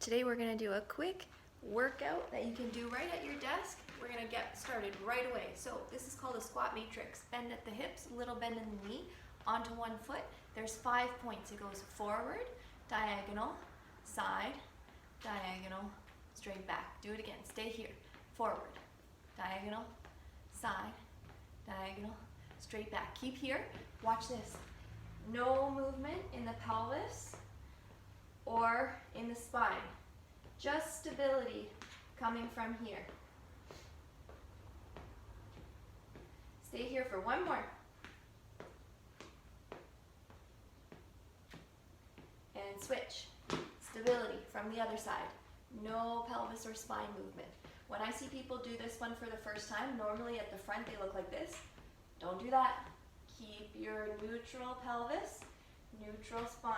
Today we're going to do a quick workout that you can do right at your desk. We're going to get started right away. So this is called a squat matrix. Bend at the hips, little bend in the knee, onto one foot. There's 5 points. It goes forward, diagonal, side, diagonal, straight back. Do it again. Stay here. Forward, diagonal, side, diagonal, straight back. Keep here. Watch this. No movement in the pelvis or in the spine. Just stability coming from here. Stay here for one more. And switch. Stability from the other side. No pelvis or spine movement. When I see people do this one for the first time, normally at the front they look like this. Don't do that. Keep your neutral pelvis, neutral spine.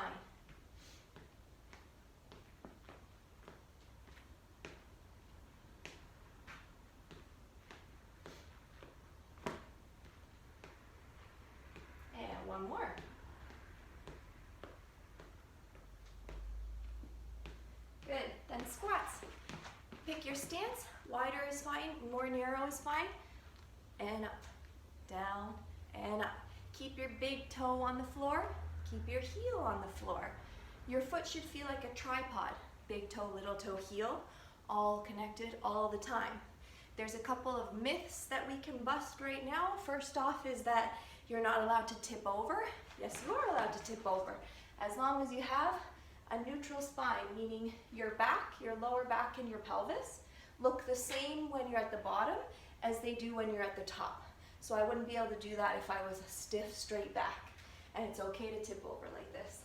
And one more. Good. Then squats. Pick your stance. Wider is fine, more narrow is fine. And up, down, and up. Keep your big toe on the floor. Keep your heel on the floor. Your foot should feel like a tripod. Big toe, little toe, heel, all connected all the time. There's a couple of myths that we can bust right now. First off is that you're not allowed to tip over. Yes, you are allowed to tip over, as long as you have a neutral spine, meaning your back, your lower back and your pelvis look the same when you're at the bottom as they do when you're at the top. So I wouldn't be able to do that if I was a stiff, straight back. And it's okay to tip over like this.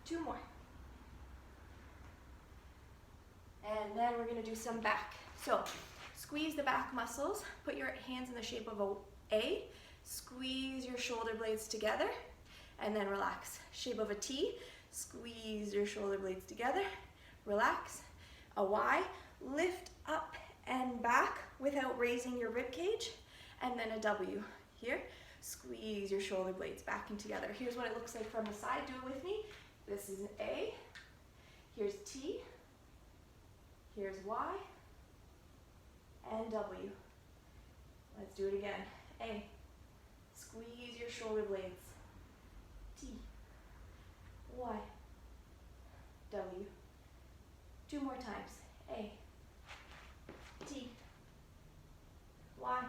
2 more. And then we're gonna do some back. So squeeze the back muscles, put your hands in the shape of an A, squeeze your shoulder blades together, and then relax. Shape of a T, squeeze your shoulder blades together, relax. A Y, lift up and back without raising your rib cage, and then a W. Here, squeeze your shoulder blades back and together. Here's what it looks like from the side. Do it with me. This is an A, here's T, here's Y, and W. Let's do it again. A, squeeze your shoulder blades. T, Y, W. 2 more times. A, T, Y,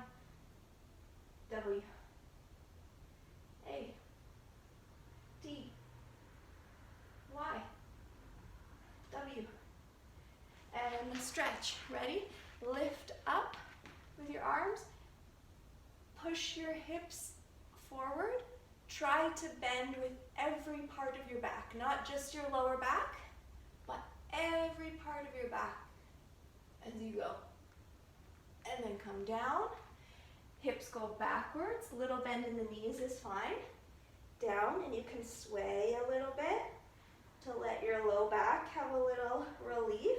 W. A, T, Y, W. And stretch. Ready? Lift up with your arms. Push your hips forward. Try to bend with every part of your back, not just your lower back, but every part of your back as you go. And then come down. Hips go backwards. Little bend in the knees is fine. Down, and you can sway a little bit to let your low back have a little relief.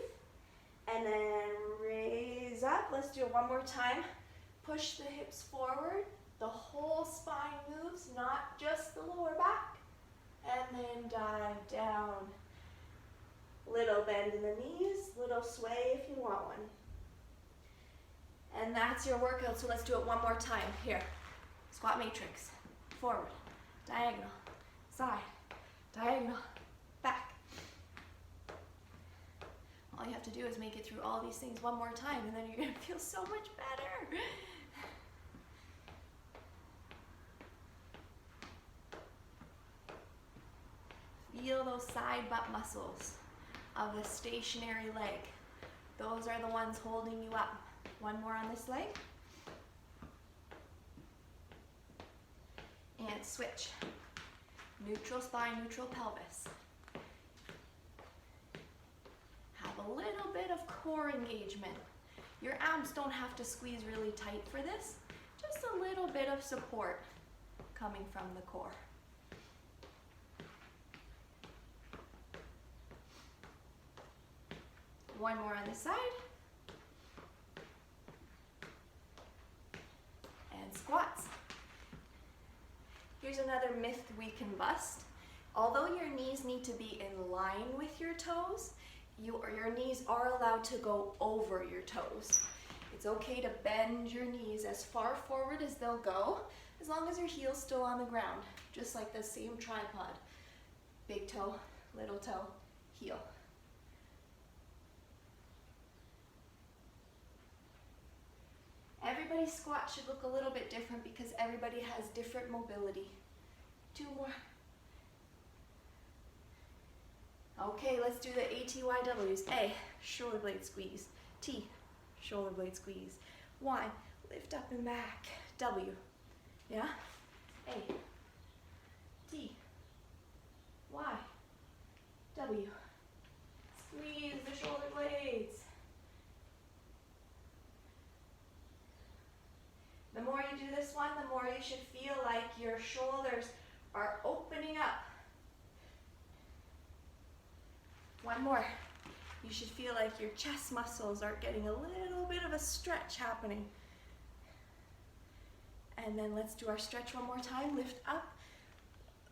And then raise up. Let's do it one more time. Push the hips forward. The whole spine moves, not just the lower back. And then dive down. Little bend in the knees, little sway if you want one. And that's your workout, so let's do it one more time. Here, squat matrix. Forward, diagonal, side, diagonal, back. All you have to do is make it through all these things one more time, and then you're gonna feel so much better. Feel those side butt muscles of the stationary leg. Those are the ones holding you up. One more on this leg. And switch. Neutral spine, neutral pelvis. Have a little bit of core engagement. Your abs don't have to squeeze really tight for this. Just a little bit of support coming from the core. One more on this side. And squats. Here's another myth we can bust. Although your knees need to be in line with your toes, your knees are allowed to go over your toes. It's okay to bend your knees as far forward as they'll go, as long as your heel's still on the ground, just like the same tripod. Big toe, little toe, heel. Everybody's squat should look a little bit different because everybody has different mobility. 2 more. Okay, let's do the ATYWs. A, shoulder blade squeeze. T, shoulder blade squeeze. Y, lift up and back. W, yeah? A, T, Y, W. Squeeze the shoulder blades. The more you do this one, the more you should feel like your shoulders are opening up. 1 more. You should feel like your chest muscles are getting a little bit of a stretch happening. And then let's do our stretch 1 more time. Lift up.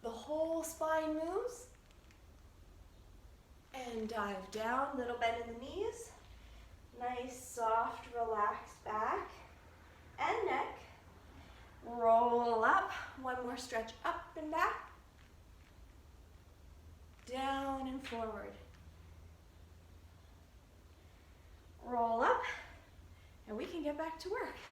The whole spine moves. And dive down. Little bend in the knees. Nice, soft, relaxed back and neck. Roll up. 1 more stretch up and back. Down and forward. Roll up, and we can get back to work.